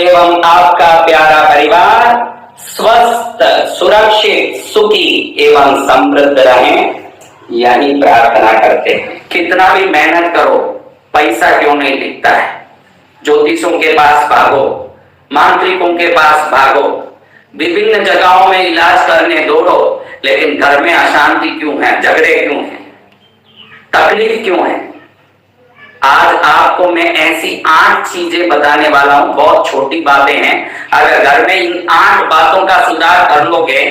एवं आपका प्यारा परिवार स्वस्थ, सुरक्षित, सुखी एवं समृद्ध रहें, यही प्रार्थना करते हैं। कितना भी मेहनत करो, पैसा क्यों नहीं दिखता है? ज्योतिषों के पास भागो, मांत्रिकों के पास भागो, विभिन्न जगहों में इलाज करने दौड़ो, लेकिन घर में अशांति क्यों है? झगड़े क्यों है? तकलीफ क्यों है? आज आपको मैं ऐसी 8 चीजें बताने वाला हूं, बहुत छोटी बातें हैं। अगर घर में इन 8 बातों का सुधार कर लोगे,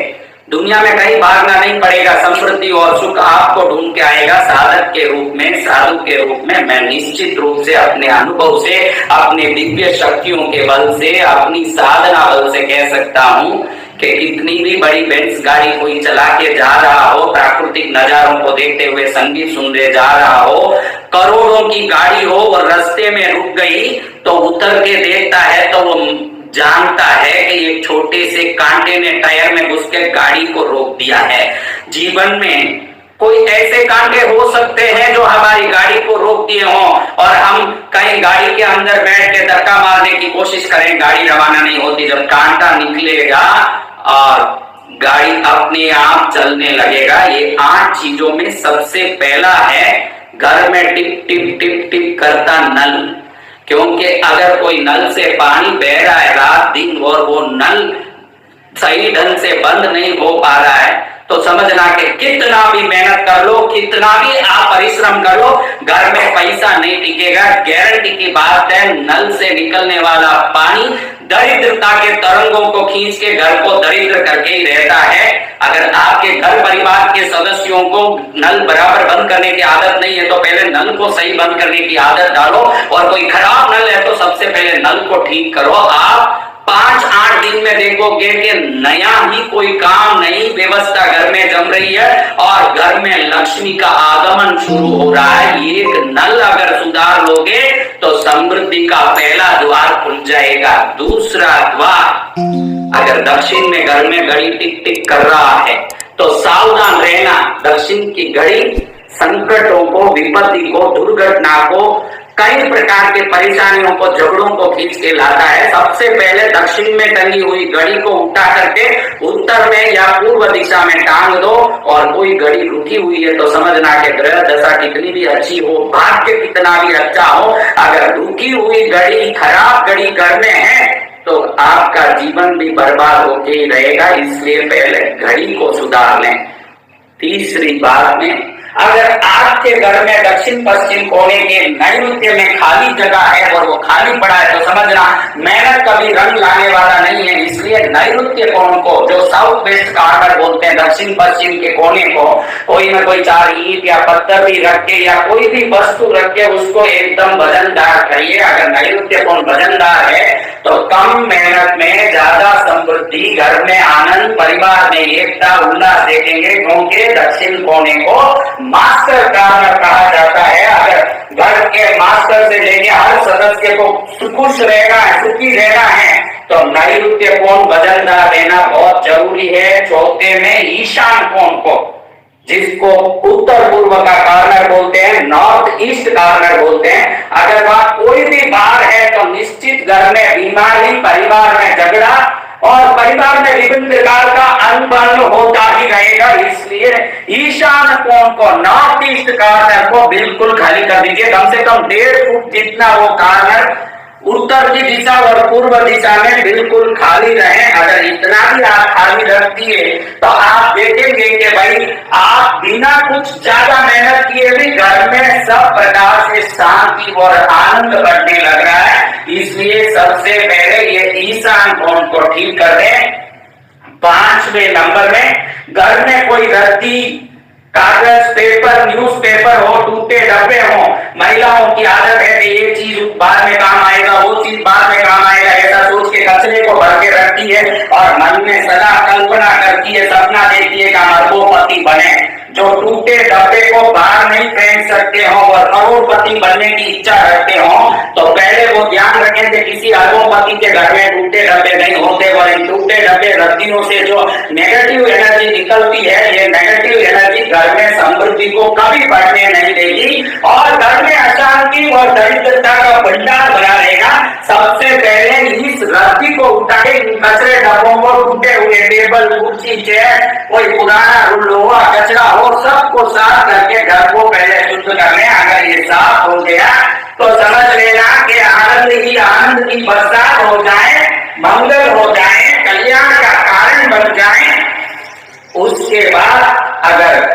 दुनिया में कहीं भागना नहीं पड़ेगा, समृद्धि और सुख आपको ढूंढ के आएगा साधक के रूप में, साधु के रूप में। मैं निश्चित रूप से अपने अनुभव से, अपने दिव्य शक्तियों के बल से, अपनी साधना बल से कह सकता हूं कि कितनी भी बड़ी बेंस गाड़ी कोई चला के जा रहा हो, प्राकृतिक नजारों को देखते हुए संगीत सुनते जा रहा हो, करोड़ों की गाड़ी हो और रास्ते में रुक गई तो उतर के देखता है तो वो जानता है कि एक छोटे से कांटे ने टायर में घुस के गाड़ी को रोक दिया है। जीवन में कोई ऐसे कांटे हो सकते हैं जो हमारी गाड़ी को रोक दिए हों और हम कहीं गाड़ी के अंदर बैठ के धक्का मारने की कोशिश करें, गाड़ी रवाना नहीं होती। जब कांटा निकलेगा और गाड़ी अपने आप चलने लगेगा। ये 8 चीजों में सबसे पहला है घर में टिप टिप टिप टिप करता नल। क्योंकि अगर कोई नल से पानी बह रहा है रात दिन और वो नल सही ढंग से बंद नहीं हो पा रहा है, तो समझना कि कितना भी मेहनत कर लो, कितना भी आप परिश्रम कर लो, घर में पैसा नहीं टिकेगा। गारंटी की बात है, नल से निकलने वाला पानी दरिद्रता के तरंगों को खींच के घर को दरिद्र करके ही रहता है। अगर आपके घर परिवार के सदस्यों को नल बराबर बंद करने की आदत नहीं है तो पहले नल को सही बंद करने की आदत डालो, और कोई खराब नल है तो सबसे पहले नल को ठीक करो। आप 5-8 दिन में देखोगे कि नया ही कोई काम, नई व्यवस्था घर में जम रही है और घर में लक्ष्मी का आगमन शुरू हो रहा है। एक नल अगर सुधार लोगे तो समृद्धि का पहला द्वार खुल जाएगा। दूसरा द्वार, अगर दक्षिण में घर में घड़ी टिक टिक कर रहा है तो सावधान रहना। दक्षिण की घड़ी संकटों को, विपत्ति को, दुर्घटना को, कई प्रकार के परेशानियों को, झगड़ों को खींच के लाता है। सबसे पहले दक्षिण में टंगी हुई घड़ी को उठा करके उत्तर में या पूर्व दिशा में टांग दो, और कोई घड़ी रुकी हुई है तो समझना कि ग्रह दशा कितनी भी अच्छी हो, भाग्य कितना भी अच्छा हो, अगर रुकी हुई घड़ी, खराब घड़ी घर में है तो आपका जीवन भी बर्बाद होके ही रहेगा। इसलिए पहले घड़ी को सुधार लें। तीसरी बात में, अगर आपके घर में दक्षिण पश्चिम कोने के नैऋत्य में खाली जगह है और वो खाली पड़ा है तो समझना मेहनत कभी रंग लाने वाला नहीं है। इसलिए नैऋत्य कोण को, जो साउथ वेस्ट कॉर्नर बोलते हैं, दक्षिण पश्चिम के कोने को, कोई ना कोई 4 ईंट या पत्थर भी रख के या कोई भी वस्तु रख के उसको एकदम वजनदार करिए। अगर नैऋत्य कोण वजनदार है तो कम मेहनत में ज्यादा समृद्धि, घर में आनंद, परिवार में एकता, उल्लास देखेंगे। क्योंकि दक्षिण कोने को मास्टर कॉर्नर कहा जाता है। अगर घर के मास्टर से लेके हर सदस्य को खुश रहना है, सुखी रहना है, तो नैऋत्य कोण वजनदार रहना बहुत जरूरी है। चौथे में ईशान कोण को, जिसको उत्तर पूर्व का कॉर्नर बोलते हैं, नॉर्थ ईस्ट कॉर्नर बोलते हैं, अगर वहां कोई भी बाहर है तो निश्चित घर में बीमारी, परिवार में झगड़ा और परिवार में विभिन्न प्रकार का अनबन होता ही रहेगा। इसलिए ईशान कोण को, नॉर्थ ईस्ट कॉर्नर को बिल्कुल खाली कर दीजिए। कम से कम 1.5 फुट जितना वो कॉर्नर उत्तर की दिशा और पूर्व दिशा में बिल्कुल खाली रहे। अगर इतना भी आप खाली रख दिए तो आप देखेंगे कि भाई आप बिना कुछ ज्यादा मेहनत किए भी घर में सब प्रकार से शांति और आनंद बढ़ने लग रहा है। इसलिए सबसे पहले ये ईशान कोण को ठीक कर दें। 5वें नंबर में, घर में कोई रद्दी कागज, पेपर, न्यूज़पेपर हो, टूटे डब्बे हो, महिलाओं की आदत है कि ये चीज बाद में काम आएगा, वो चीज बाद में काम आएगा, ऐसा सोच के कचरे को भर के रखती है और मन में सदा कल्पना करती है, सपना देखती है कि हम अरबोपति बने। जो टूटे डब्बे को बाहर नहीं फेंक सकते हो और करोड़पति बनने की इच्छा रखते हो तो पहले वो ध्यान रखें कि किसी अरबोपति के घर में टूटे डब्बे नहीं होते। और इन टूटे डब्बे, रद्दियों से जो नेगेटिव एनर्जी निकलती है, ये नेगेटिव एनर्जी घर में समृद्धि को कभी बढ़ने नहीं देगी और घर में अशांति अशांति और दरिद्रता का भंडार बना रहेगा। सबसे पहले इस रद्दी को उठा के कचरे डब्बों को, टूटे हुए टेबल, कुर्सी, चेयर, कोई पुराना लोहा कचरा हो, सबको साफ करके घर को पहले शुद्ध करने। अगर ये साफ हो गया तो समझ लेना कि आनंद की बरसात हो जाए, मंगल हो जाए, कल्याण का कारण बन जाए। उसके बाद अगर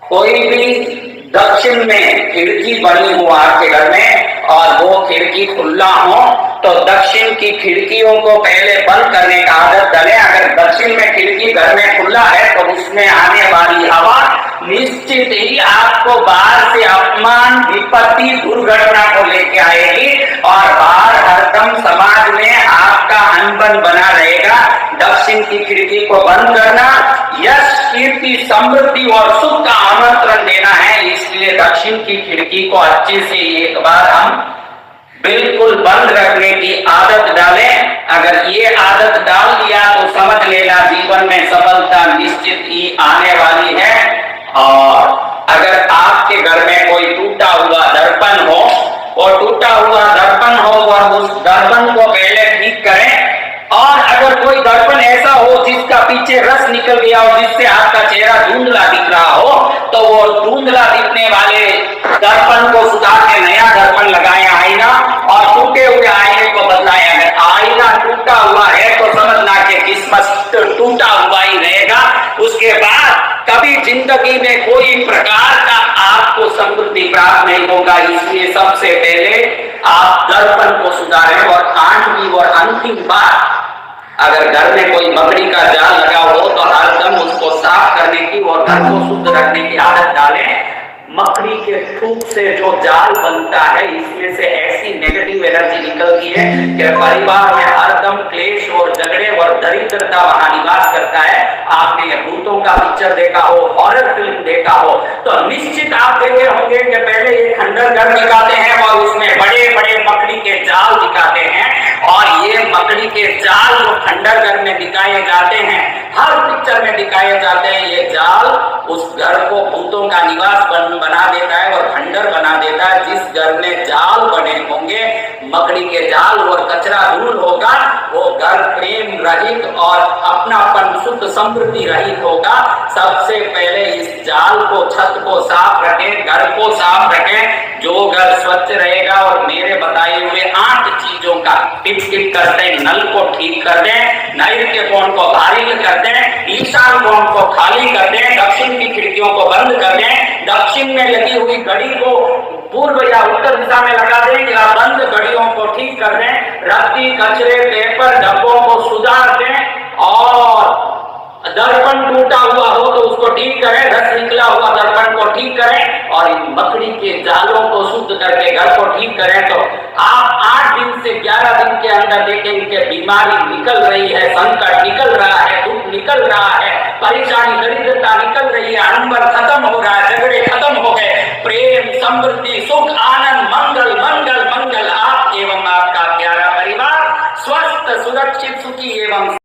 कोई भी दक्षिण में खिड़की बनी हो आपके घर में और वो खिड़की खुला हो तो दक्षिण की खिड़कियों को पहले बंद करने का आदत डालें। अगर दक्षिण में खिड़की घर में खुला है तो उसमें आने वाली हवा निश्चित ही आपको बाहर से अपमान, विपत्ति, दुर्घटना को लेके आएगी और बाहर हरदम समाज में आपका अनबन बना रहेगा। दक्षिण की खिड़की को बंद करना यश, कीर्ति, समृद्धि और सुख का आमंत्रण देना है। इसलिए दक्षिण की खिड़की को अच्छे से एक बार हम बिल्कुल बंद रखने की आदत डालें। अगर ये आदत डाल दिया तो समझ लेना जीवन में सफलता निश्चित ही आने वाली है। और अगर आपके घर में कोई टूटा हुआ दर्पण हो और टूटा हुआ दर्पण हो और उस दर्पण को पहले ठीक करें। और अगर कोई दर्पण ऐसा हो जिसका पीछे रस निकल गया हो, जिससे आपका चेहरा धुंधला दिख रहा हो, तो वो धुंधला दिखने वाले दर्पण को सुधार के नया दर्पण लगाएं आईना और टूटे हुए आईने को बदलाएं। अगर आईना टूटा हुआ है तो समझना कि किस्मत टूटा हुआ ही रहेगा। उसके बाद कभी जिंदगी में कोई प्रकार का आपको समृद्धि प्राप्त नहीं होगा। इसलिए सबसे पहले आप दर्पण को सुधारें। और आठवीं और अंतिम बात, अगर घर में कोई मकड़ी का जाल लगा हो तो हरदम उसको साफ करने की और घर को शुद्ध रखने की आदत डालें। मकड़ी के थूक से जो जाल बनता है इसमें से ऐसी नेगेटिव एनर्जी निकलती है कि परिवार में हरदम क्लेश और झगड़े और दरिद्रता वहां निवास करता है। आपने भूतों का पिक्चर देखा हो, हॉरर फिल्म देखा हो तो निश्चित आप देखे होंगे कि पहले ये खंडर घर दिखाते हैं और उसमें बड़े बड़े मकड़ी के जाल दिखाते हैं। और ये मकड़ी के जाल जो खंडर घर में दिखाए जाते हैं, हर पिक्चर में दिखाए जाते हैं, ये जाल उस घर को भूतों का निवास बना देता है और खंडर बना देता है। जिस घर में जाल बने होंगे, मकड़ी के जाल और कचरा दूर होगा, वो घर प्रेम रहित और अपनापन, शुद्ध, समृद्धि रहित होगा। सबसे पहले इस जाल को, छत को साफ रखें, घर को साफ रखें। जो घर स्वच्छ रहेगा और मेरे बताए हुए 8 चीजों का टिप टिप करते हैं, नल को ठीक कर दें, नैऋत्य कोण को भारी कर दें, ईशान कोण को खाली कर दें, दक्षिण की खिड़कियों को बंद कर दें, दक्षिण में लगी हुई घड़ी को पूर्व या उत्तर दिशा में लगा दें या बंद घड़ियों को ठीक कर दें, रद्दी, कचरे, पेपर, डब्बों को सुधार दें और दर्पण टूटा हुआ हो तो उसको ठीक करें, रस निकला हुआ दर्पण को ठीक करें और इन मकड़ी के जालों को शुद्ध करके घर को ठीक करें। तो आप 8 दिन से 11 दिन के अंदर देखेंगे कि बीमारी निकल रही है, संकट निकल रहा है, दुख निकल रहा है, परेशानी, दरिद्रता निकल रही है, अनबन खत्म हो रहा है, झगड़े खत्म हो गए, प्रेम, समृद्धि, सुख, आनंद, मंगल मंगल मंगल। आप एवं आपका प्यारा परिवार स्वस्थ, सुरक्षित, सुखी एवं